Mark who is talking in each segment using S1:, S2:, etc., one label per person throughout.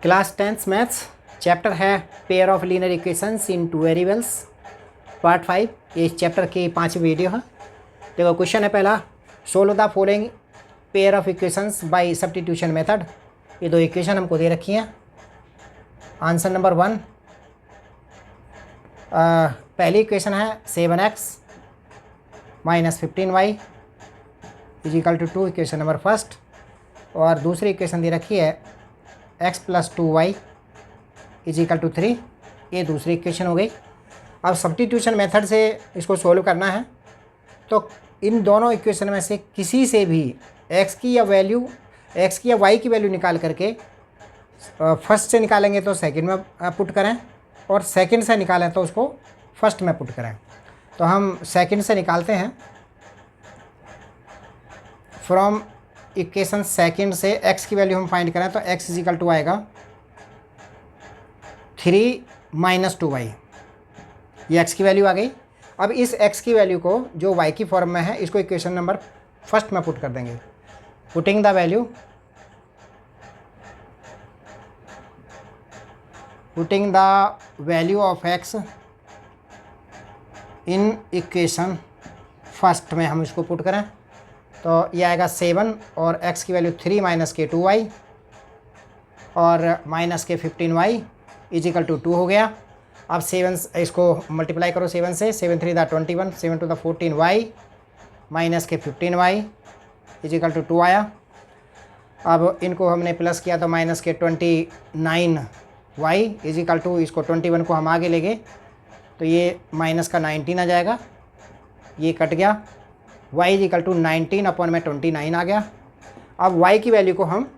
S1: Class 10th maths chapter है pair of linear equations in two variables part 5। ये इस chapter की 5वीं वीडियो है। देखो क्वेश्चन है पहला, solve the following pair of equations bye substitution method. ये दो इक्वेशन हमको दे रखी हैं। आंसर नंबर 1, पहली इक्वेशन है 7x minus 15y is equal to 2, equation number first. और दूसरी इक्वेशन दे रखी है x plus 2y is equal to 3, ये दूसरी इक्वेशन हो गई। अब सब्स्टिट्यूशन मेथड से इसको सोल्व करना है, तो इन दोनों इक्वेशन में से किसी से भी x की या y की वैल्यू निकाल करके फर्स्ट से निकालेंगे तो सेकंड में पुट करें, और सेकंड से निकालें तो उसको फर्स्ट में पुट करें। तो हम सेकंड से निकालते हैं। फ्रॉम इक्वेशन सेकंड से x की वैल्यू हम फाइंड करें तो x इज इक्वल टू आएगा 3 माइनस 2y। ये x की वैल्यू आ गई। अब इस x की वैल्यू को जो y की फॉर्म में है, इसको इक्वेशन नंबर फर्स्ट में पुट कर देंगे। Putting the value of x in equation first में हम इसको पुट करें तो ये आएगा 7 और x की वैल्यू 3 माइनस के 2y और माइनस के 15y इज इक्वल टू 2 हो गया। अब 7 इसको मल्टीप्लाई करो 7 से, 7 3 दा 21, 7 टू द 14y माइनस के 15y इज इक्वल टू 2 आया। अब इनको हमने प्लस किया तो माइनस के 29y इज इक्वल टू, इसको 21 को हम आगे ले गए तो ये माइनस का 19 आ जाएगा, ये कट गया। y is equal to 19 upon में 29 आ गया। अब y की वैल्यू को हम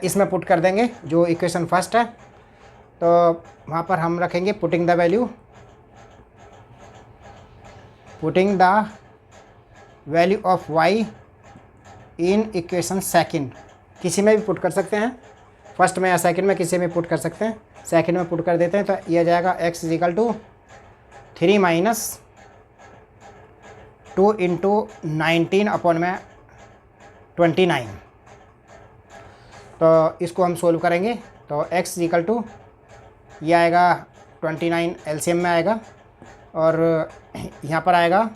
S1: इसमें पुट कर देंगे जो इक्वेशन फर्स्ट है, तो वहाँ पर हम रखेंगे putting the value of y in equation second. किसी में भी पुट कर सकते हैं, फर्स्ट में या सेकंड में, किसी में पुट कर सकते हैं। सेकंड में पुट कर देते हैं तो यह जाएगा x is equal to 3 minus 2 into 19 upon में 29। तो इसको हम सोल्व करेंगे तो x इज इक्वल टू ये आएगा 29 एलसीएम में आएगा, और यहाँ पर आएगा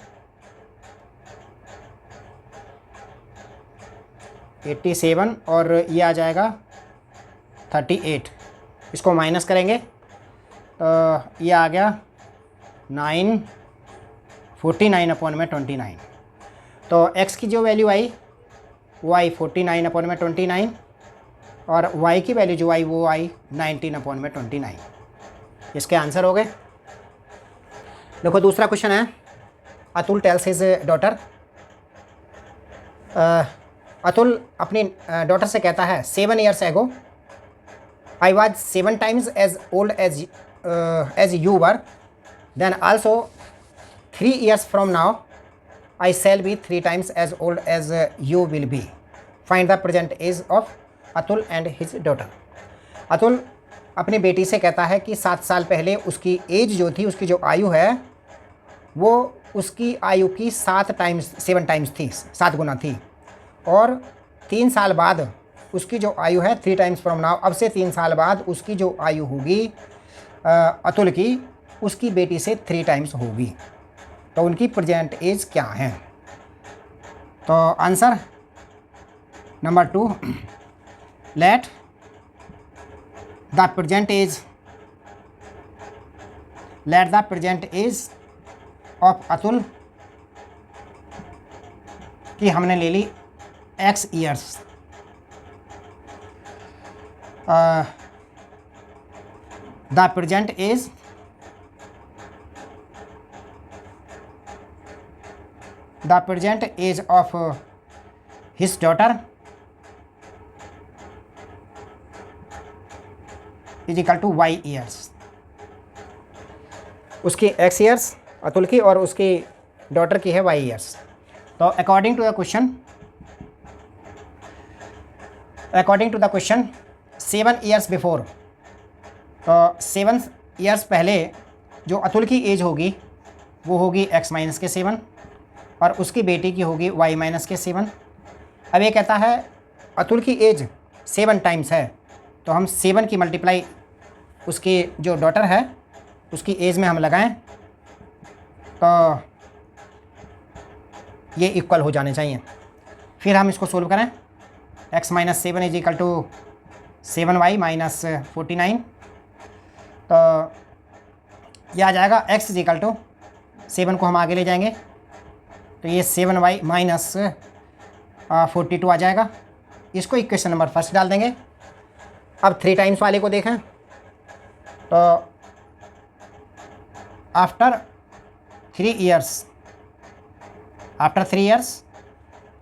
S1: 87 और ये आ जाएगा 38। इसको माइनस करेंगे तो ये आ गया 49 अपॉन में 29। तो x की जो वैल्यू आई वो आई 49 अपॉन में 29, और y की वैल्यू जो आई वो आई 19 अपॉन में 29। इसके आंसर हो गए। देखो दूसरा क्वेश्चन है, Atul tales his daughter. Atul अपनी डॉटर से कहता है 7 years ago I was 7 times as old as you were, then also 3 years from now I shall be 3 times as old as you will be. Find the present age of Atul and his daughter. Atul अपनी बेटी से कहता है कि 7 साल पहले उसकी as जो थी, उसकी जो आयु है वो उसकी आयु की 7 टाइम्स थी, 7 गुना थी, और 3 साल बाद उसकी जो आयु है 3 टाइम्स फ्रॉम नाउ, अब से 3 साल बाद उसकी जो आयु होगी अतुल की, उसकी बेटी से 3 टाइम्स होगी। तो उनकी प्रेजेंट एज क्या है? तो answer number 2, let the present age of Atul की हमने ले ली x years. The present age of his daughter is equal to y years. उसकी x ईयर्स अतुल की और उसकी डॉटर की है y ईयर्स। तो according to the question 7 years before, तो 7 years पहले जो अतुल की एज होगी वो होगी x माइनस के 7 और उसकी बेटी की होगी y माइनस के 7। अब ये कहता है अतुल की एज 7 टाइम्स है, तो हम 7 की मल्टीप्लाई उसकी जो डॉटर है उसकी एज में हम लगाएं तो ये इक्वल हो जाने चाहिए। फिर हम इसको सोल्व करें। x minus 7 is equal to 7y minus 49, तो यह आ जाएगा x इज इक्वल टू 7 को हम आगे ले जाएंगे तो ये 7y माइनस 42 आ जाएगा। इसको इक्वेशन नंबर फर्स्ट डाल देंगे। अब 3 टाइम्स वाले को देखें तो आफ्टर 3 ईयर्स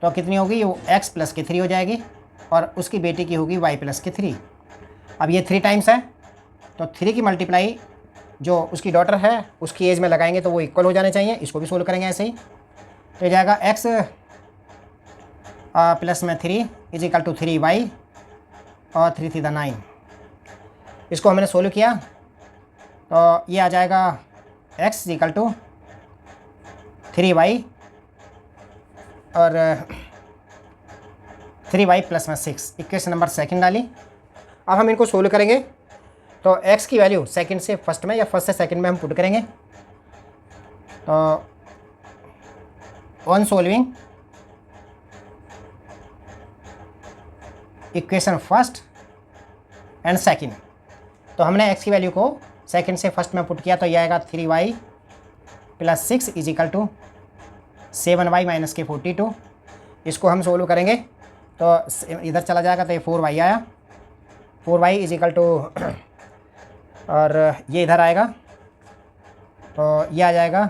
S1: तो कितनी होगी, वो x प्लस के 3 हो जाएगी और उसकी बेटी की होगी y प्लस के 3। अब ये 3 टाइम्स है तो 3 की मल्टीप्लाई जो उसकी डॉटर है उसकी एज में लगाएंगे तो वो इक्वल हो जाने चाहिए। इसको भी सोल्व करेंगे ऐसे ही, तो ये जाएगा x प्लस में 3 इज इक्वल टू 3y और 3 3 9। इसको हमने सोल्व किया तो ये आ जाएगा x is equal to 3y और 3y प्लस में 6। इक्वेशन नंबर सेकंड डाली। अब हम इनको सोल्व करेंगे तो x की वैल्यू सेकंड से फर्स्ट में या फर्स्ट से सेकंड में हम पुट करेंगे। तो on solving equation first and second, तो हमने x की वैल्यू को सेकंड से फर्स्ट में पुट किया तो यह आएगा 3y plus 6 is equal to 7y minus के 42। इसको हम सोल्व करेंगे तो इधर चला जाएगा तो ये 4y आया, 4y इज इक्वल टू और ये इधर आएगा तो ये आ जाएगा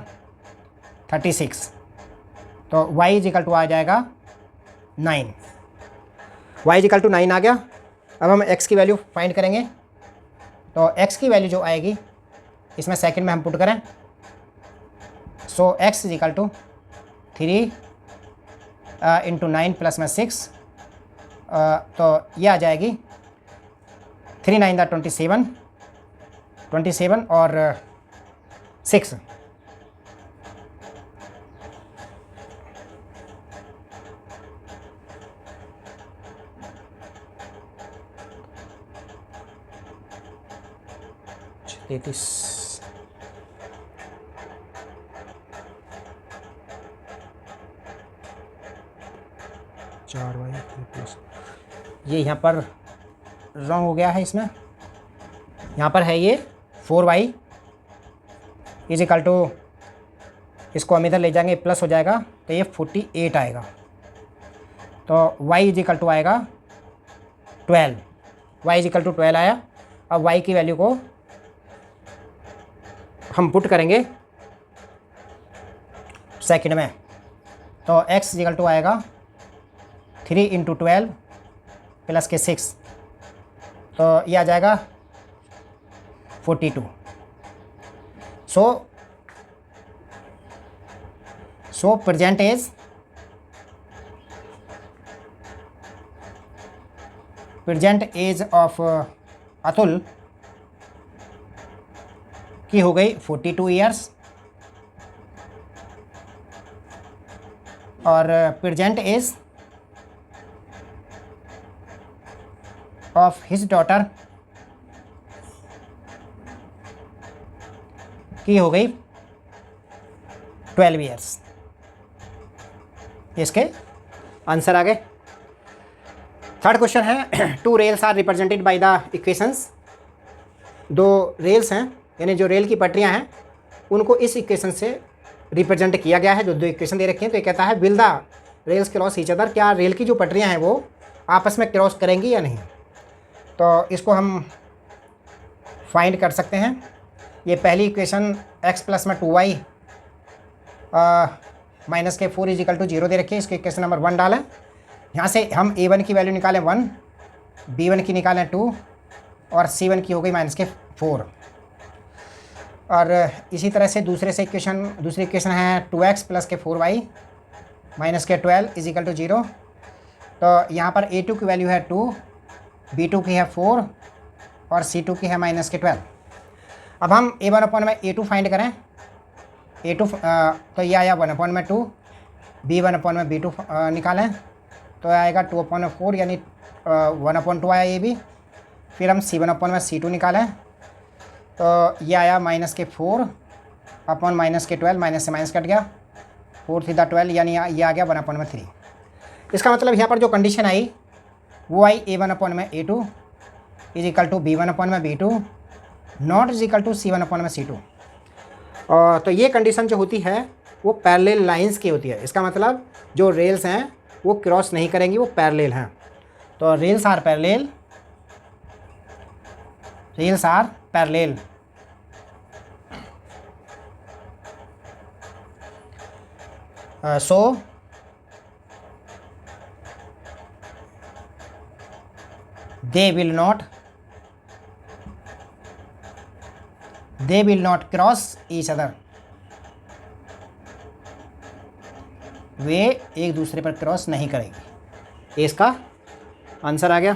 S1: 36, तो y इज इक्वल टू आ जाएगा 9। y इज इक्वल टू 9 आ गया। अब हम x की वैल्यू फाइंड करेंगे तो x की वैल्यू जो आएगी इसमें सेकंड में हम पुट करें so x is equal to 3 into 9 plus में 6, तो ये आ जाएगी 3 9 27 और 6। ये यहाँ पर रॉन्ग हो गया है, इसमें यहाँ पर है ये 4y इज इक्वल टू, इसको हम इधर ले जाएंगे प्लस हो जाएगा तो ये 48 आएगा। तो y इज इक्वल टू आएगा 12, y इज इक्वल टू 12 आया। अब y की वैल्यू को हम पुट करेंगे सेकंड में तो x इज इक्वल टू आएगा 3 इंटू 12 प्लस के 6, तो ये आ जाएगा 42। So present age of Atul की हो गई 42 ईयर्स और present age of his daughter की हो गई 12 ईयर्स। इसके आंसर आ गए। थर्ड क्वेश्चन है 2 rails are represented by the equations. 2 rails हैं यानी जो रेल की पटरियां हैं उनको इस इक्वेशन से रिप्रेजेंट किया गया है। जो 2 इक्वेशन दे रखे हैं तो ये कहता है will the rails cross each other, क्या रेल की जो पटरियां हैं वो आपस में क्रॉस करेंगी या नहीं। तो इसको हम फाइंड कर सकते हैं। ये पहली इक्वेशन x प्लस में 2y माइनस के 4 इज इक्वल टू 0 दे रखी है। इसके इक्वेशन नंबर 1 डालें। यहाँ से हम a1 की वैल्यू निकालें 1, b1 की निकालें 2 और c1 की हो गई माइनस के 4। और इसी तरह से दूसरी इक्वेशन है 2x प्लस के 4y माइनस के 12 इज इक्वल टू 0। तो यहाँ पर a2 की वैल्यू है 2, b2 की है 4 और c2 की है माइनस के 12। अब हम a1 अपॉन में a2 फाइंड करें। a2 तो ये आया 1 अपॉन में 2, b1 अपॉन में b2 निकालें तो आएगा 2 अपॉन में 4 यानी 1 अपॉन 2 आया ये भी। फिर हम C1/C2 निकालें तो ये आया -4/-12, माइनस से माइनस कट गया, 4 थी 12, यानी ये आ गया 1/3। इसका मतलब यहाँ पर जो कंडीशन आई वो आई A1/A2 is equal to B1/B2 not is equal to C1/C2। तो ये कंडीशन जो होती है वो पैरेलल लाइंस की होती है। इसका मतलब जो रेल्स हैं वो क्रॉस नहीं करेंगी, वो पैरेलल हैं। तो rails are parallel, so they will not cross each other, वे एक दूसरे पर क्रॉस नहीं करेंगे। इसका आंसर आ गया।